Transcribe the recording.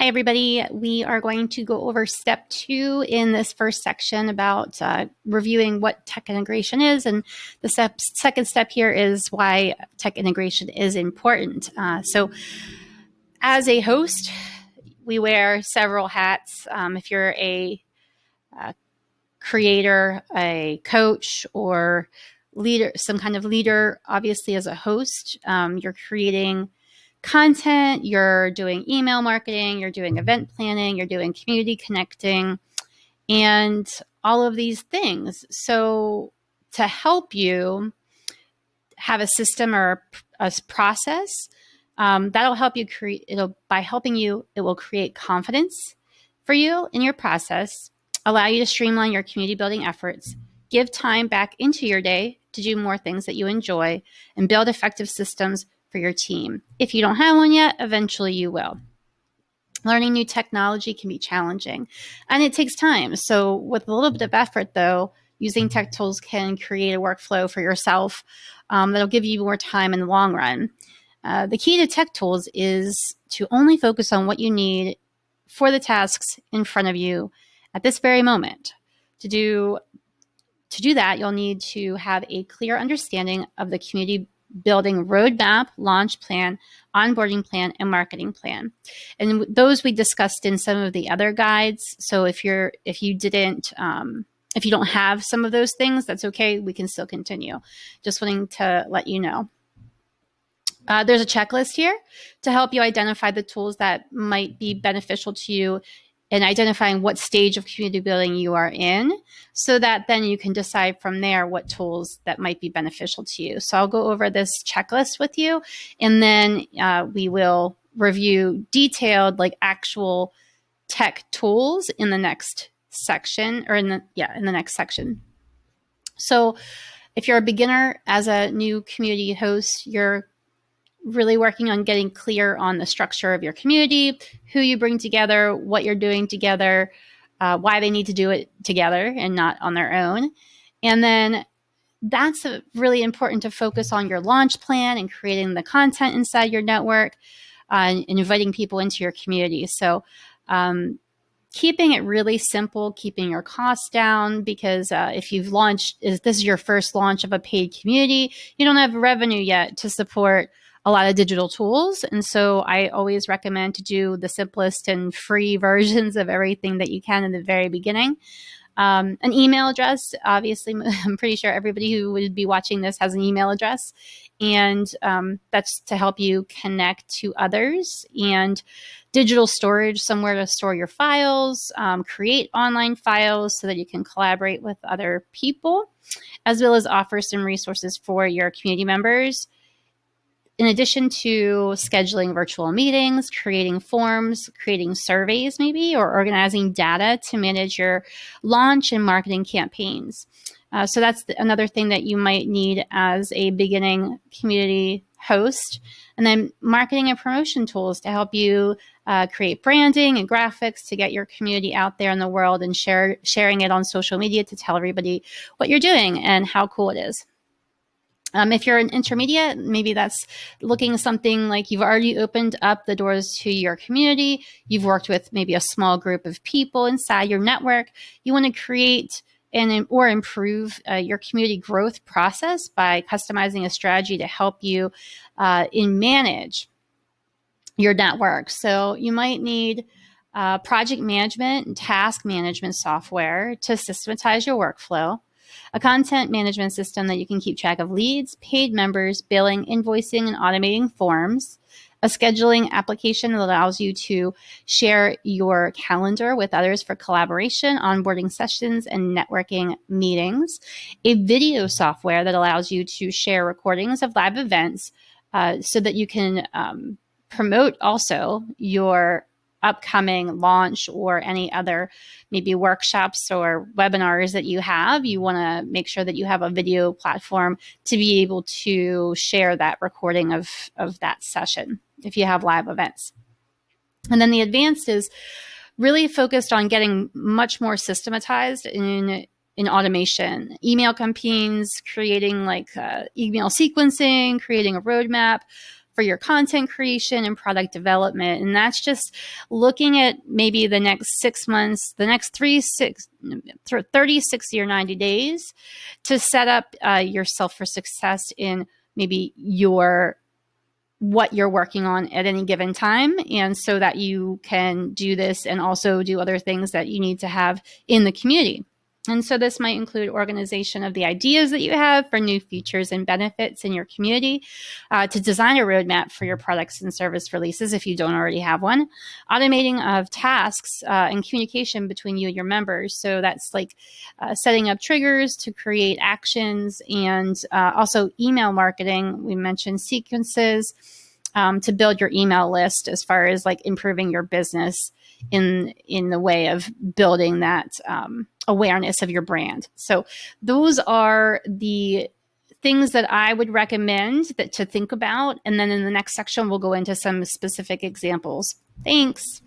Hi, everybody. We are going to go over step 2 in this first section about reviewing what tech integration is. And the second step here is why tech integration is important. So as a host, we wear several hats. If you're a creator, a coach, or leader, some kind of leader, obviously as a host, you're creating content, you're doing email marketing, you're doing event planning, you're doing community connecting, and all of these things. So to help you have a system or a process, that'll help you create, by helping you, it will create confidence for you in your process, allow you to streamline your community building efforts, give time back into your day to do more things that you enjoy, and build effective systems for your team. If you don't have one yet, eventually you will. Learning new technology can be challenging, and it takes time. So with a little bit of effort, though, using tech tools can create a workflow for yourself that'll give you more time in the long run. The key to tech tools is to only focus on what you need for the tasks in front of you at this very moment. To do that, you'll need to have a clear understanding of the community building roadmap, launch plan, onboarding plan, and marketing plan. And those we discussed in some of the other guides. So if you don't have some of those things, that's okay. We can still continue. Just wanting to let you know. There's a checklist here to help you identify the tools that might be beneficial to you and identifying what stage of community building you are in, so that then you can decide from there what tools that might be beneficial to you. So I'll go over this checklist with you, and then we will review detailed, like actual tech tools in the next section, or in the next section. So if you're a beginner as a new community host, you're really working on getting clear on the structure of your community, who you bring together, what you're doing together, why they need to do it together and not on their own. And then that's really important to focus on your launch plan and creating the content inside your network and inviting people into your community. So keeping it really simple, keeping your costs down, because if this is your first launch of a paid community, you don't have revenue yet to support a lot of digital tools. And so I always recommend to do the simplest and free versions of everything that you can in the very beginning. An email address, obviously, I'm pretty sure everybody who would be watching this has an email address. And that's to help you connect to others. And digital storage, somewhere to store your files, create online files so that you can collaborate with other people, as well as offer some resources for your community members. In addition to scheduling virtual meetings, creating forms, creating surveys maybe, or organizing data to manage your launch and marketing campaigns. So that's another thing that you might need as a beginning community host. And then marketing and promotion tools to help you create branding and graphics to get your community out there in the world and sharing it on social media to tell everybody what you're doing and how cool it is. If you're an intermediate, maybe that's looking something like you've already opened up the doors to your community. You've worked with maybe a small group of people inside your network. You want to create or improve your community growth process by customizing a strategy to help you manage your network. So you might need project management and task management software to systematize your workflow, a content management system that you can keep track of leads, paid members, billing, invoicing, and automating forms, a scheduling application that allows you to share your calendar with others for collaboration, onboarding sessions, and networking meetings, a video software that allows you to share recordings of live events so that you can promote also your upcoming launch or any other maybe workshops or webinars that you have. You want to make sure that you have a video platform to be able to share that recording of that session if you have live events. And then the advanced is really focused on getting much more systematized in automation, email campaigns, creating like email sequencing, creating a roadmap, for your content creation and product development. And that's just looking at maybe the next 6 months, the next 30, 60, or 90 days to set up yourself for success in maybe what you're working on at any given time. And so that you can do this and also do other things that you need to have in the community. And so this might include organization of the ideas that you have for new features and benefits in your community, to design a roadmap for your products and service releases if you don't already have one, automating of tasks and communication between you and your members. So that's like setting up triggers to create actions, and also email marketing. We mentioned sequences to build your email list as far as like improving your business in the way of building that awareness of your brand. So those are the things that I would recommend to think about. And then in the next section, we'll go into some specific examples. Thanks.